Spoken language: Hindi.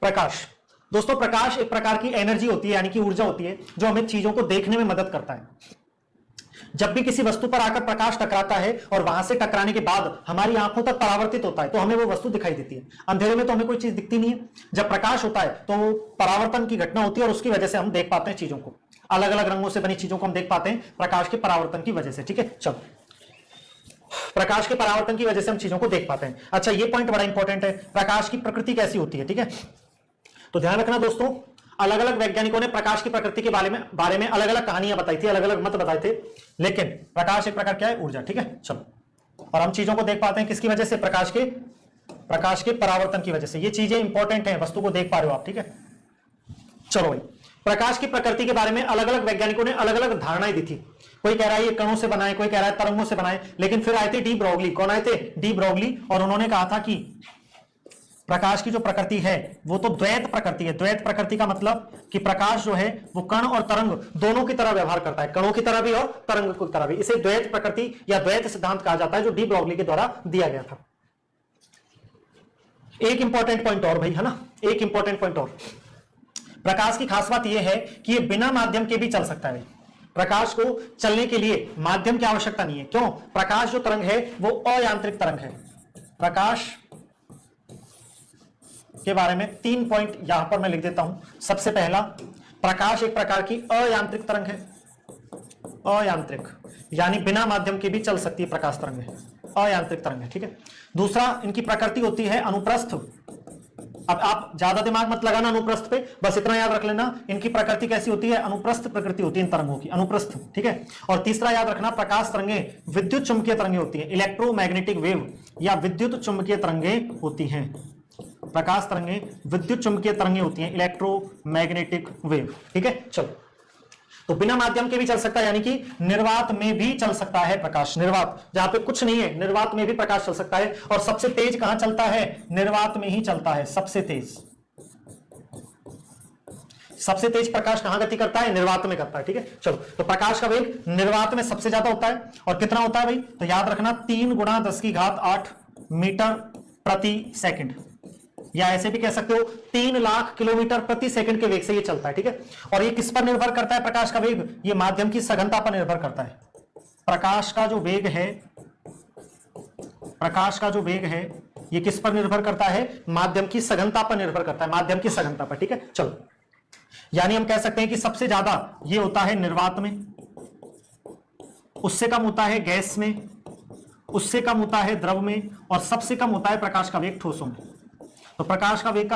प्रकाश। दोस्तों प्रकाश एक प्रकार की एनर्जी होती है, यानी कि ऊर्जा होती है, जो हमें चीजों को देखने में मदद करता है। जब भी किसी वस्तु पर आकर प्रकाश टकराता है और वहां से टकराने के बाद हमारी आंखों तक परावर्तित होता है, तो हमें वो वस्तु दिखाई देती है। अंधेरे में तो हमें कोई चीज दिखती नहीं है। जब प्रकाश होता है तो परावर्तन की घटना होती है और उसकी वजह से हम देख पाते हैं चीजों को। अलग अलग रंगों से बनी चीजों को हम देख पाते हैं प्रकाश के परावर्तन की वजह से। ठीक है, चलो, प्रकाश के परावर्तन की वजह से हम चीजों को देख पाते हैं। अच्छा, ये पॉइंट बड़ा इंपॉर्टेंट है, प्रकाश की प्रकृति कैसी होती है। ठीक है, तो ध्यान रखना दोस्तों, अलग अलग वैज्ञानिकों ने प्रकाश की प्रकृति के बारे में अलग अलग कहानियां बताई थी, अलग अलग मत बताए थे, लेकिन प्रकाश एक प्रकार क्या है, ऊर्जा। ठीक है, चलो, और हम चीजों को देख पाते हैं किसकी वजह से, प्रकाश के परावर्तन की वजह से। ये चीजें इंपॉर्टेंट है, वस्तु को देख पा रहे हो आप। ठीक है, चलो भाई, प्रकाश की प्रकृति के बारे में अलग अलग वैज्ञानिकों ने अलग अलग धारणाएं दी थी। कोई कह रहा है ये कणों से बनाए, कोई कह रहा है तरंगों से बनाए, लेकिन फिर आए थे डी ब्रोगली। कौन आए थे? De Broglie. और उन्होंने कहा था कि प्रकाश की जो प्रकृति है वो तो द्वैत प्रकृति है। द्वैत प्रकृति का मतलब कि प्रकाश जो है वो कण और तरंग दोनों की तरह व्यवहार करता है, कणों की तरह भी और तरंग की तरह भी। इसे द्वैत प्रकृति या द्वैत सिद्धांत कहा जाता है, जो डी ब्रोगली के द्वारा दिया गया था। एक इंपॉर्टेंट पॉइंट और भाई, है ना, एक इंपॉर्टेंट पॉइंट और, प्रकाश की खास बात यह है कि यह बिना माध्यम के भी चल सकता है। प्रकाश को चलने के लिए माध्यम की आवश्यकता नहीं है। क्यों? प्रकाश जो तरंग है वो अयांत्रिक तरंग है। प्रकाश के बारे में 3 पॉइंट यहां पर मैं लिख देता हूं। सबसे पहला, प्रकाश एक प्रकार की अयांत्रिक तरंग है। अयांत्रिक यानी बिना माध्यम के भी चल सकती है प्रकाश तरंग है, अयांत्रिक तरंग है। ठीक है, दूसरा, इनकी प्रकृति होती है अनुप्रस्थ। अब आप ज्यादा दिमाग मत लगाना अनुप्रस्थ पे, बस इतना याद रख लेना, इनकी प्रकृति कैसी होती है, अनुप्रस्थ प्रकृति होती है इन तरंगों की, अनुप्रस्थ। ठीक है, और तीसरा याद रखना, प्रकाश तरंगे विद्युत चुंबकीय तरंगे होती है, इलेक्ट्रोमैग्नेटिक वेव या विद्युत चुंबकीय तरंगे होती हैं। प्रकाश तरंगे विद्युत चुंबकीय तरंगे होती हैं, इलेक्ट्रोमैग्नेटिक वेव। ठीक है, चलो, तो बिना माध्यम के भी चल सकता है, यानी कि निर्वात में भी चल सकता है प्रकाश। निर्वात जहां पे कुछ नहीं है, निर्वात में भी प्रकाश चल सकता है। और सबसे तेज कहां चलता है? निर्वात में ही चलता है सबसे तेज। सबसे तेज प्रकाश कहां गति करता है? निर्वात में करता है। ठीक है, चलो, तो प्रकाश का वेग निर्वात में सबसे ज्यादा होता है। और कितना होता है भाई? तो याद रखना, 3 × 10⁸ मीटर प्रति सेकंड, या ऐसे भी कह सकते हो 3 लाख किलोमीटर प्रति सेकंड के वेग से ये चलता है। ठीक है, और ये किस पर निर्भर करता है प्रकाश का वेग? ये माध्यम की सघनता पर निर्भर करता है। प्रकाश का जो वेग है, प्रकाश का जो वेग है ये किस पर निर्भर करता है? माध्यम की सघनता पर निर्भर करता है, माध्यम की सघनता पर। ठीक है, चलो, यानी हम कह सकते हैं कि सबसे ज्यादा ये होता है निर्वात में, उससे कम होता है गैस में, उससे कम होता है द्रव में, और सबसे कम होता है प्रकाश का वेग ठोसों में। तो प्रकाश का वेग का